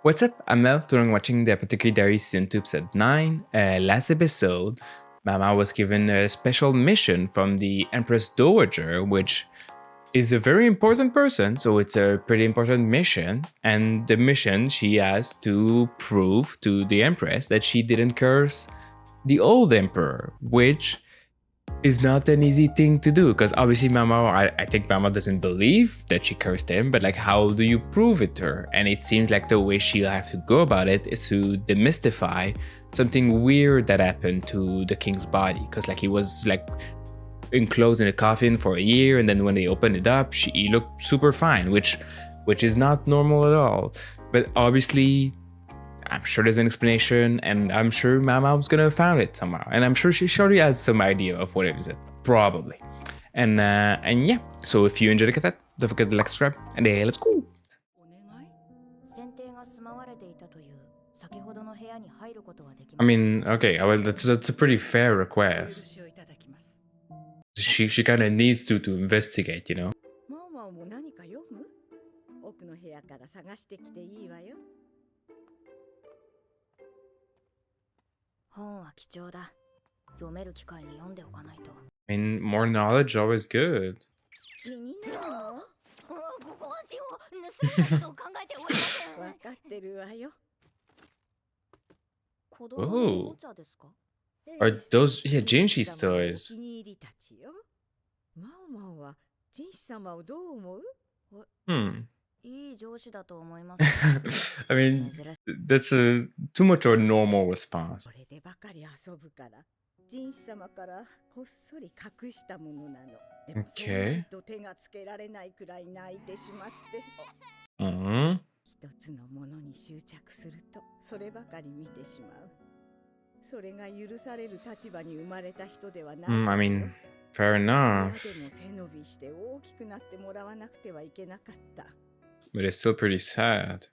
What's up? I'm Mel, during watching the Apothecary Diaries Season 2 Episode 9. Last episode, Mama was given a special mission from the Empress Dowager, which is a very important person, so it's a pretty important mission. And the mission, she has to prove to the Empress that she didn't curse the old Emperor, which is not an easy thing to do, because obviously I think Mama doesn't believe that she cursed him, but like, how do you prove it to her? And it seems like the way she'll have to go about it is to demystify something weird that happened to the king's body, because like he was like enclosed in a coffin for a year, and then when they opened it up, he looked super fine, which is not normal at all. But obviously I'm sure there's an explanation, and I'm sure Mama's gonna find it somehow. And I'm sure she surely has some idea of what it is, probably. And yeah, so if you enjoyed the content, don't forget to like, subscribe, and let's go. I mean, okay, well, that's a pretty fair request. She kind of needs to investigate, you know. 本は貴重だ。読める機会に読んでおかないと。I mean, more knowledge always good. 気になるの？ご安心を。盗みのことを考えておりません。わかってるわよ。子供のおもちゃですか？ Are those Jinshi's toys? 気に入りたちよ。マオマオはジンシ様をどう思う？いい上司だと思います。I mean, that's too much of a normal response. これでばかり遊ぶから、ジンシ様からこっそり隠したものなの。でもそうなると手がつけられないくらい泣いてしまって。一つのものに執着すると、そればかり見てしまう。それが許される立場に生まれた人ではない。I mean, fair enough. でも背伸びして大きくなってもらわなくてはいけなかった。But it's still pretty sad.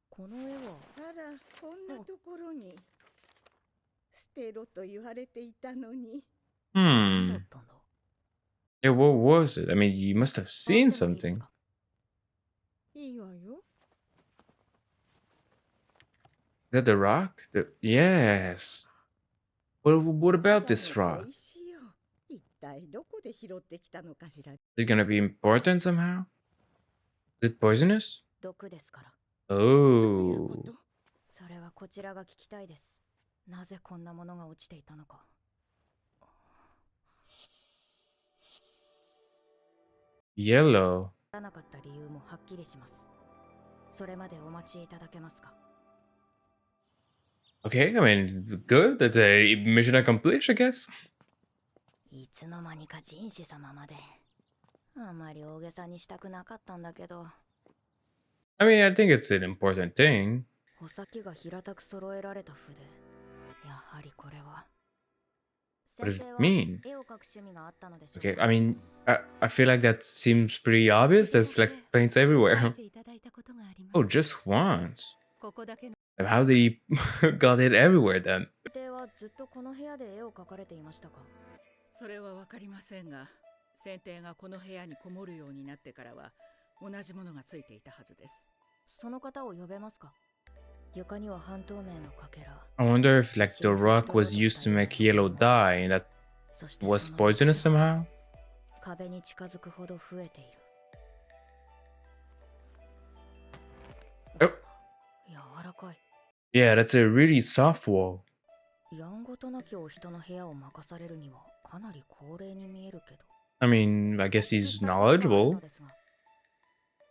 この絵はあら、こんなところに捨てろと言われていたのに。Yeah, what was it? I mean, you must have seen something. いいわよ。Is that the rock? Yes. What about this rock? Is it gonna be important somehow? Is it poisonous? Oh. それはこちらが聞きたいです。なぜこんなものが落ちていたのか。Yellow. なかった理由もはっきりします。それまでお待ちいただけますか。Okay, I mean, good. That's a mission accomplished, I guess. いつの間にかジンシ様まで。あまり大げさにしたくなかったんだけど。I mean, I think it's an important thing. 穂先が平たく揃えられた筆。やはりこれは。What does it mean? Okay, I mean, I feel like that seems pretty obvious. There's like paints everywhere. Oh, just once. How did he got it everywhere then? ずっとこの部屋で絵を描かれていましたか？それはわかりませんが、先帝がこの部屋にこもるようになってからは同じものがついていたはずです。その方を呼べますか？床には半透明のかけら。I wonder if like the rock was used to make yellow dye and that was poisonous somehow? 壁に近づくほど増えている。Oh. 柔らかい。Yeah, that's a really soft wall. やんごとなきお人の部屋を任されるにはかなり高齢に見えるけど。I mean, I guess he's knowledgeable.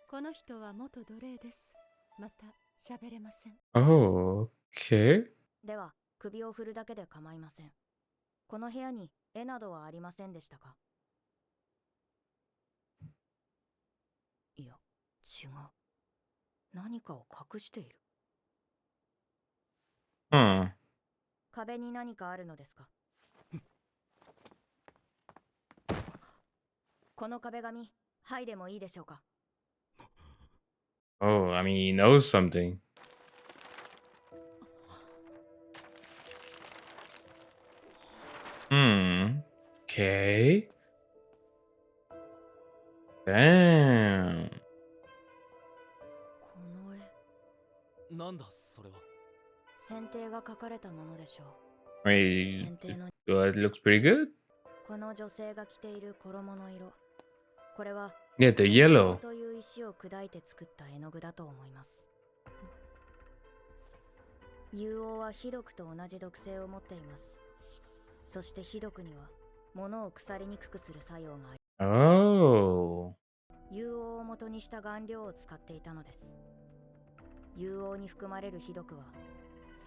この人は元奴隷です。また喋れません。Oh, okay. では、首を振るだけで構いません。この部屋に絵などはありませんでしたか？いや、違う。何かを隠している。壁に何かあるのですか？この壁紙、はいでもいいでしょうか？ Oh, I mean, he knows something. Okay. Damn. この絵なんだそれは。剪定が描かれたものでしょう。 Wait, 剪定の well, it looks pretty good. この女性が着ている衣の色、これは Yeah, the 硫 yellow. 黄という石を砕いて作った絵の具だと思います。硫黄は火毒と同じ毒性を持っています。そして火毒には物を腐りにくくする作用があり、 Oh. 硫黄を元にした顔料を使っていたのです。硫黄に含まれる火毒は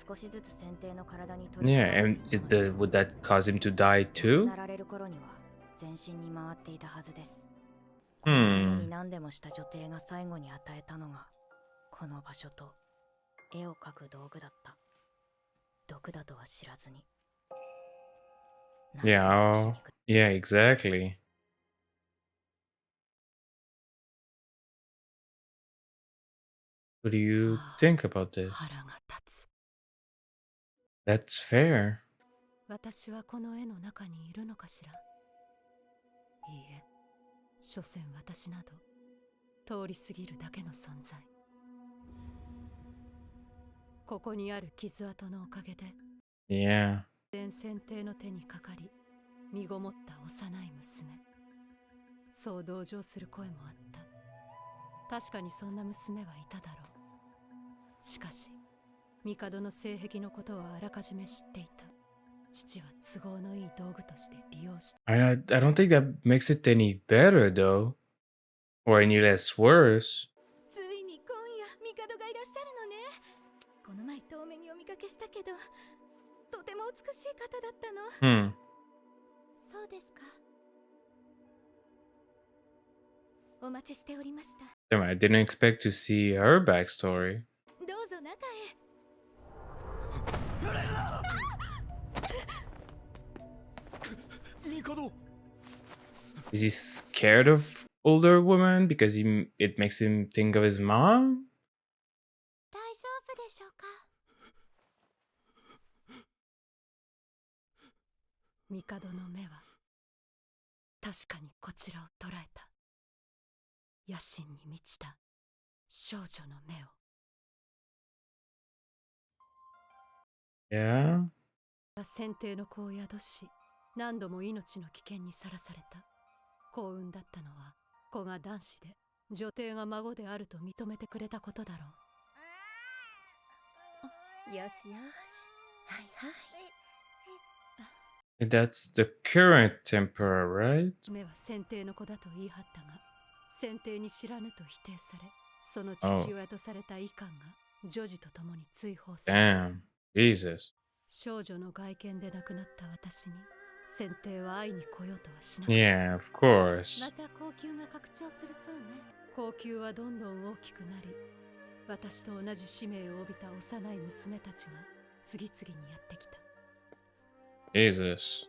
少しずつ剪定の体に取り込ま Yeah, れて and いったのでしょう。 would that cause him to die 亡く too? なられる頃には全身に回っていたはずです。このために何でもした女帝が最後に与えたのがこの場所と絵を描く道具だった。毒だとは知らずに。 Yeah, oh, yeah, exactly. What do you think about this? 腹が立つ。 That's fair. 私はこの絵の中にいるのかしら。いいえ、所詮私など通り過ぎるだけの存在。ここにある傷跡のおかげで Yeah. 前剪定の手にかかり身ごもった幼い娘、そう同情する声もあった。確かにそんな娘はいただろう。しかし帝の性癖のことはあらかじめ知っていた。父は都合のいい道具として利用した。 I don't think that makes it any better though, or any less worse. ついに今夜帝がいらっしゃるのね。この前遠目にお見かけしたけど、とても美しい方だったの。 Hmm. そうですか。お待ちしておりました。 Damn, I didn't expect to see her backstory. どうぞ中へ。 帝。 Is he scared of older women because it makes him think of his mom? 大丈夫でしょうか。 帝の目は確かにこちらを捉えた。野心に満ちた少女の目を。 Yeah. 剪定の子を宿し、何度も命の危険にさらされた。幸運だったのは子が男子で女帝が孫であると認めてくれたことだろう。よしよし、はいはい。 That's the current emperor, right? 目は剪定の子だと言い張ったが、剪定に知らぬと否定され、その父親とされた遺憾が女児と共に追放された。 Damn. Jesus. 少女の外見で亡くなった私に剪定は会いに来ようとはしなかった。 Yeah, of course. また高級が拡張するそうね。高級はどんどん大きくなり、私と同じ使命を帯びた幼い娘たちが次々にやってきた。 Jesus.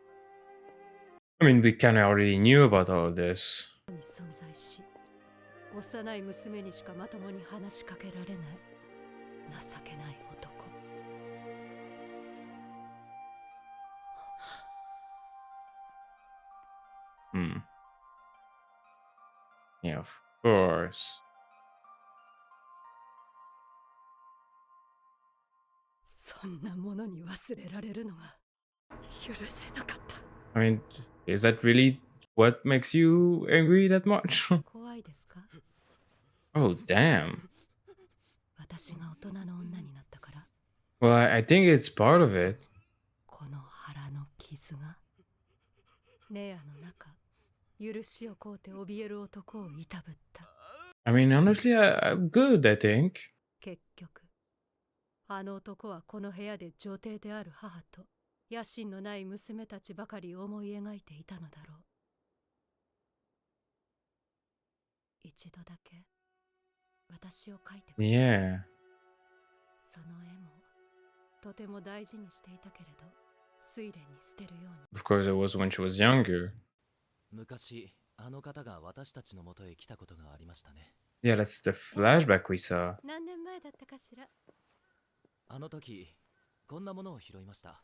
I mean, we kind of already knew about all this. に存在し、幼い娘にしかまともに話しかけられない情けない男。 Hmm. Yeah, of course. そんなものに忘れられるのが許せなかった。 I mean, is that really what makes you angry that much? 怖いですか？ Oh, damn. 私が大人の女になったから。 Well, I think it's part of it. この腹の傷がネアの中、許しを請うて怯える男をいたぶった。 I mean, honestly, I'm good, I think. 結局あの男はこの部屋で女帝である母と野心のない娘たちばかり思い描いていたのだろう。一度だけ私を描いてくれ。 Yeah. その絵もとても大事にしていたけれど、睡蓮に捨てるように。 Of course, it was when she was younger. 昔あの方が私たちの元へ来たことがありましたね。 Yeah, that's the flashback we saw. 何年前だったかしら。あの時こんなものを拾いました。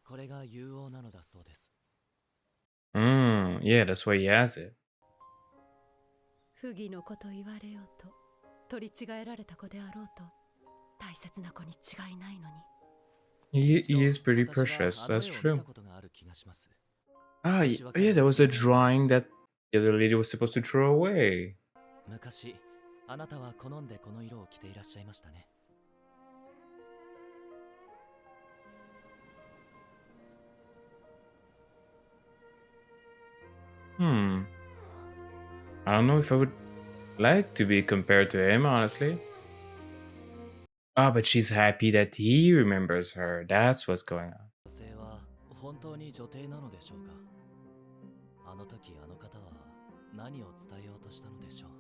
これが硫黄なのだそうです。Yeah, that's why he has it. 不義の子と言われようと取り違えられた子であろうと大切な子に違いないのに。 He is pretty precious, that's true. Ah, yeah, there was a drawing that the other lady was supposed to throw away. 昔あなたは好んでこの色を着ていらっしゃいましたね。I don't know if I would like to be compared to him, honestly. Ah, but she's happy that he remembers her. That's what's going on. 女性は本当に女帝なのでしょうか。あの時あの方は何を伝えようとしたのでしょう。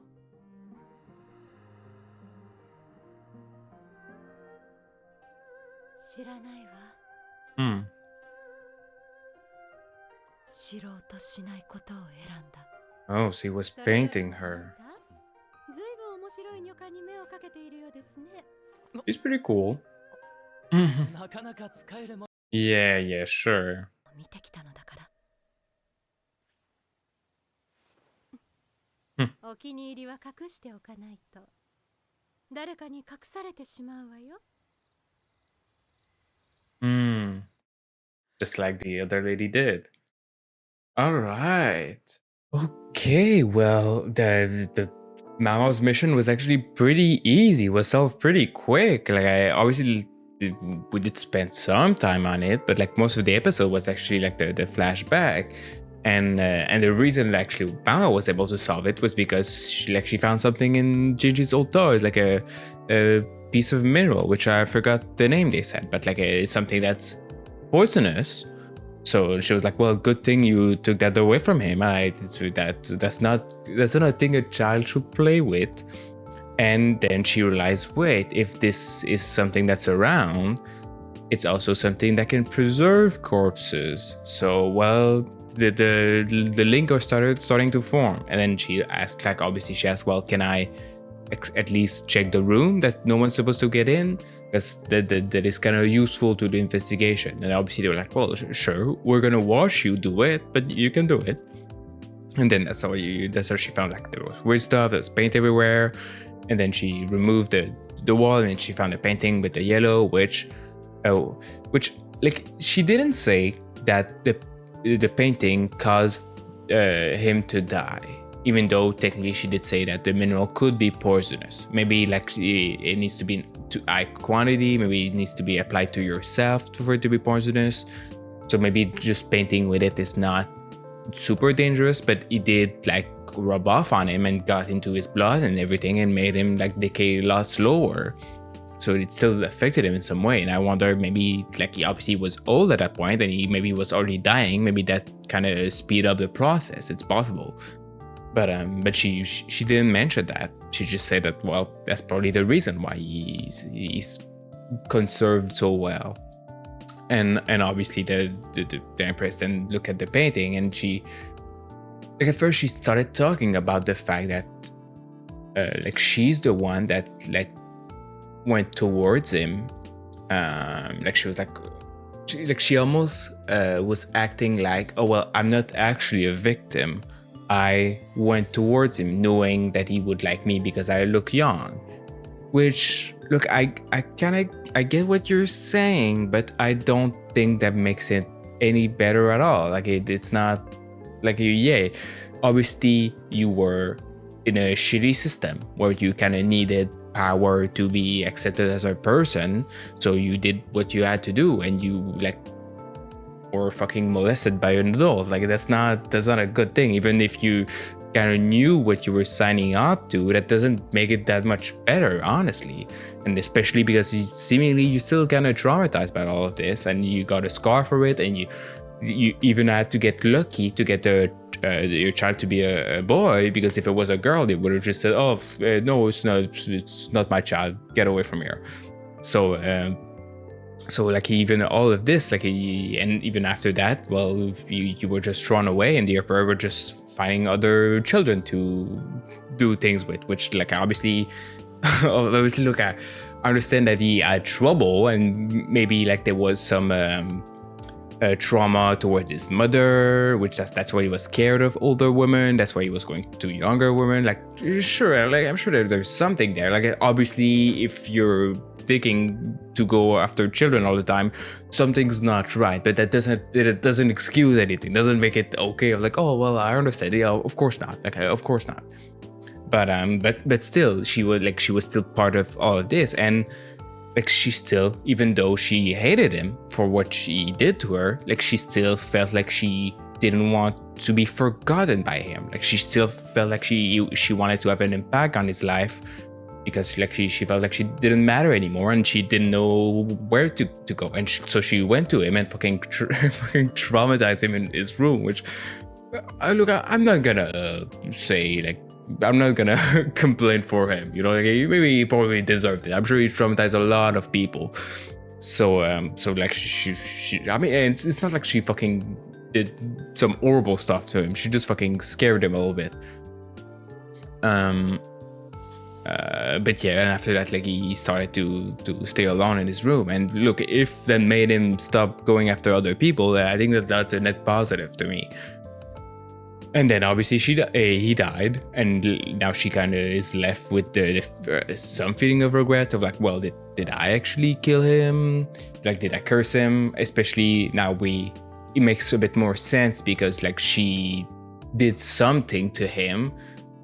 知らないわ。知ろうとしないことを選んだ。 Oh, so he was painting her. ずいぶん面白い女官に目をかけているようですね。 He's pretty cool. なかなか使えるも Yeah, sure. 見てきたのだから。お気に入りは隠しておかないと誰かに隠されてしまうわよ。 Just like the other lady did. All right. Okay, well, the Mama's mission was actually pretty easy. It was solved pretty quick. Like, we did spend some time on it, but like most of the episode was actually like the flashback. And the reason actually Mama was able to solve it was because she found something in Gigi's old toys, like a piece of mineral, which I forgot the name they said, but like something that's poisonous. So she was like, "Well, good thing you took that away from him. That's not a thing a child should play with." And then she realized, wait, if this is something that's around, it's also something that can preserve corpses. So, well, the link starting to form. And then she asked, like, obviously she asked, well, can I at least check the room that no one's supposed to get in? Because that is kind of useful to the investigation. And obviously they were like, well, sure, we're gonna watch you do it, but you can do it. And then that's how she found like there was weird stuff, there's paint everywhere. And then she removed the wall and she found a painting with the yellow, which like she didn't say that the painting caused him to die. Even though technically she did say that the mineral could be poisonous. Maybe like it needs to be to high quantity, maybe it needs to be applied to yourself for it to be poisonous. So maybe just painting with it is not super dangerous, but it did like rub off on him and got into his blood and everything and made him like decay a lot slower. So it still affected him in some way. And I wonder, maybe like he obviously was old at that point and he maybe was already dying. Maybe that kind of speed up the process. It's possible. But she didn't mention that. She just said that, well, that's probably the reason why he's conserved so well. And obviously the Empress then looked at the painting and she, like at first she started talking about the fact that like she's the one that like went towards him. Like she was like she almost was acting like, oh well, I'm not actually a victim. I went towards him knowing that he would like me because I look young. Which, look, I get what you're saying, but I don't think that makes it any better at all. Like it's not like yeah, obviously you were in a shitty system where you kind of needed power to be accepted as a person, so you did what you had to do, and you like or fucking molested by an adult. Like that's not a good thing. Even if you kind of knew what you were signing up to, that doesn't make it that much better, honestly. And especially because seemingly you're still kind of traumatized by all of this, and you got a scar for it, and you even had to get lucky to get your child to be a boy, because if it was a girl, they would have just said, "Oh, no, it's not my child. Get away from here." So like even all of this, like and even after that, well, you were just thrown away, and the emperor were just finding other children to do things with, which like obviously look, I understand that he had trouble, and maybe like there was some trauma towards his mother, which that's why he was scared of older women. That's why he was going to younger women. Like, sure, like I'm sure there's something there. Like, obviously, if you're thinking to go after children all the time, something's not right. But it doesn't excuse anything. Doesn't make it okay. Like, oh well, I understand. Yeah, of course not. Like, of course not. But still, she was still part of all of this, and like she still, even though she hated him for what he did to her, like she still felt like she didn't want to be forgotten by him. Like she still felt like she wanted to have an impact on his life, because like she felt like she didn't matter anymore, and she didn't know where to go. And so she went to him and fucking traumatized him in his room. Which, I'm not gonna say like. I'm not gonna complain for him, you know. Like, maybe he probably deserved it. I'm sure he traumatized a lot of people. So like she I mean, it's not like she fucking did some horrible stuff to him. She just fucking scared him a little bit. But yeah, and after that, like he started to stay alone in his room. And look, if that made him stop going after other people, I think that's a net positive to me. And then obviously he died, and now she kind of is left with some feeling of regret of like, well, did I actually kill him? Like, did I curse him? Especially now it makes a bit more sense, because like she did something to him,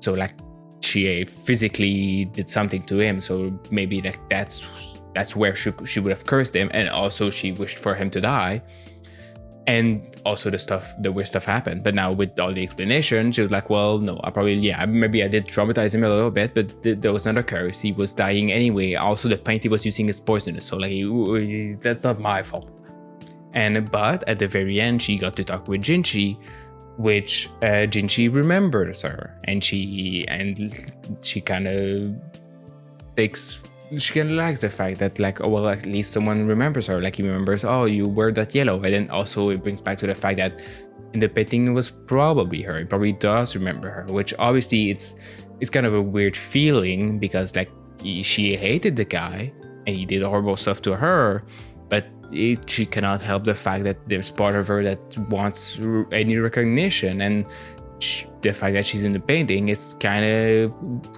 so like she physically did something to him. So maybe that's where she would have cursed him, and also she wished for him to die. And also the weird stuff happened. But now with all the explanation, she was like, well, no, maybe I did traumatize him a little bit, but there was not a curse. He was dying anyway. Also, the paint he was using is poisonous. So like, that's not my fault. But at the very end, she got to talk with Jinchi, which Jinchi remembers her. And she kind of likes the fact that like, oh well, at least someone remembers her. Like he remembers, oh, you wear that yellow. And then also it brings back to the fact that in the painting it was probably her. It probably does remember her, which obviously it's kind of a weird feeling, because like she hated the guy and he did horrible stuff to her, but she cannot help the fact that there's part of her that wants any recognition. And the fact that she's in the painting, it's kind of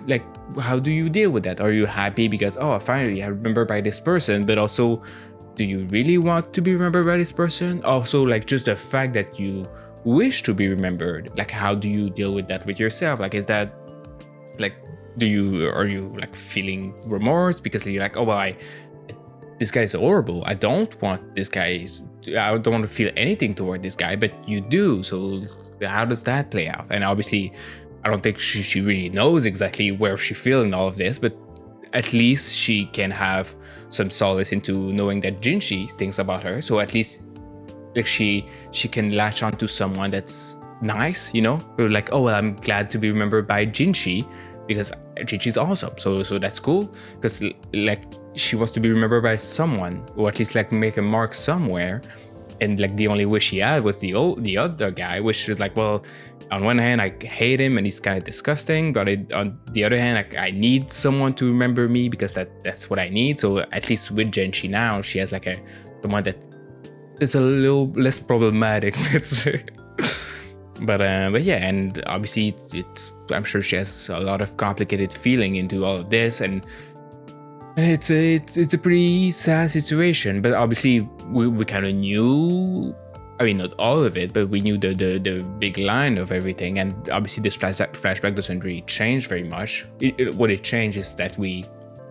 like, how do you deal with that? Are you happy because, oh, finally I remember by this person, but also, do you really want to be remembered by this person? Also, like, just the fact that you wish to be remembered, like, how do you deal with that with yourself? Like, is that like, are you like feeling remorse because you're like, oh well, this guy is horrible, I don't want this guy, I don't want to feel anything toward this guy, but you do. So how does that play out? And obviously, I don't think she really knows exactly where she feels in all of this, but at least she can have some solace into knowing that Jinchi thinks about her. So at least like she can latch onto someone that's nice, you know? Or like, oh well, I'm glad to be remembered by Jinchi because Jinchi's awesome. So that's cool, because like she wants to be remembered by someone, or at least like make a mark somewhere. And like the only wish he had was the other guy, which is like, well, on one hand I hate him and he's kind of disgusting, but on the other hand, I need someone to remember me because that's what I need. So at least with Jinchi now, she has like the one that is a little less problematic, let's say. But yeah, and obviously it's I'm sure she has a lot of complicated feeling into all of this, and it's a pretty sad situation. But obviously we kind of knew, I mean not all of it, but we knew the big line of everything. And obviously this flashback doesn't really change very much. What it changes is that we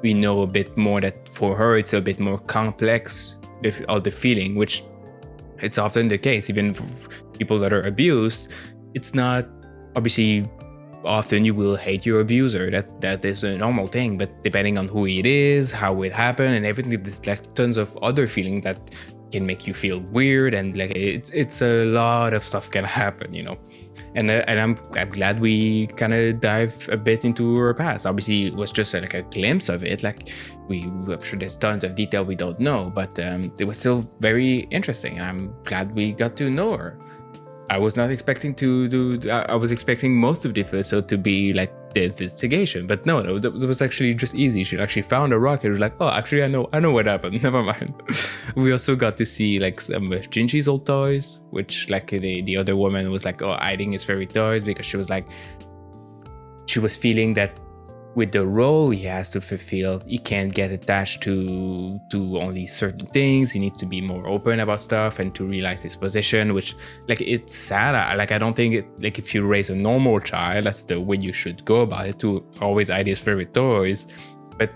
know a bit more, that for her it's a bit more complex, all the feeling, which it's often the case. Even for people that are abused, it's not, obviously often you will hate your abuser, that is a normal thing, but depending on who it is, how it happened and everything, there's like tons of other feelings that can make you feel weird, and like it's a lot of stuff can happen, you know. And I'm glad we kind of dive a bit into her past. Obviously it was just like a glimpse of it, like I'm sure there's tons of detail we don't know, but it was still very interesting, and I'm glad we got to know her. I was not expecting to do. I was expecting most of the episode to be like the investigation, but no, that was actually just easy. She actually found a rock and was like, oh, actually, I know what happened. Never mind. We also got to see like some of Gingy's old toys, which like the other woman was like, oh, hiding his fairy toys because she was feeling that with the role he has to fulfill, he can't get attached to only certain things. He needs to be more open about stuff and to realize his position, which like it's sad. I don't think it, like if you raise a normal child, that's the way you should go about it, to always hide his favorite toys. But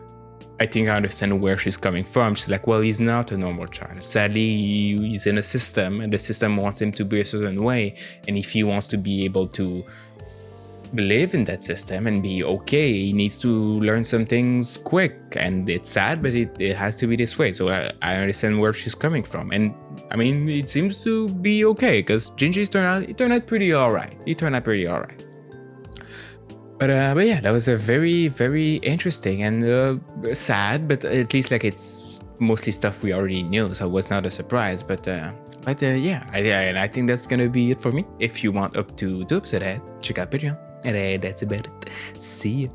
I think I understand where she's coming from. She's like, well, he's not a normal child. Sadly, he's in a system, and the system wants him to be a certain way. And if he wants to be able to live in that system and be okay, he needs to learn some things quick. And it's sad, but it has to be this way. So I understand where she's coming from. And I mean, it seems to be okay, because Gingy's turned out pretty alright. He turned out pretty alright. But yeah, that was a very, very interesting and sad, but at least like it's mostly stuff we already knew, so it was not a surprise. But yeah, I think that's gonna be it for me. If you want up to 2 episodes ahead, check out Patreon. And that's about it. See you.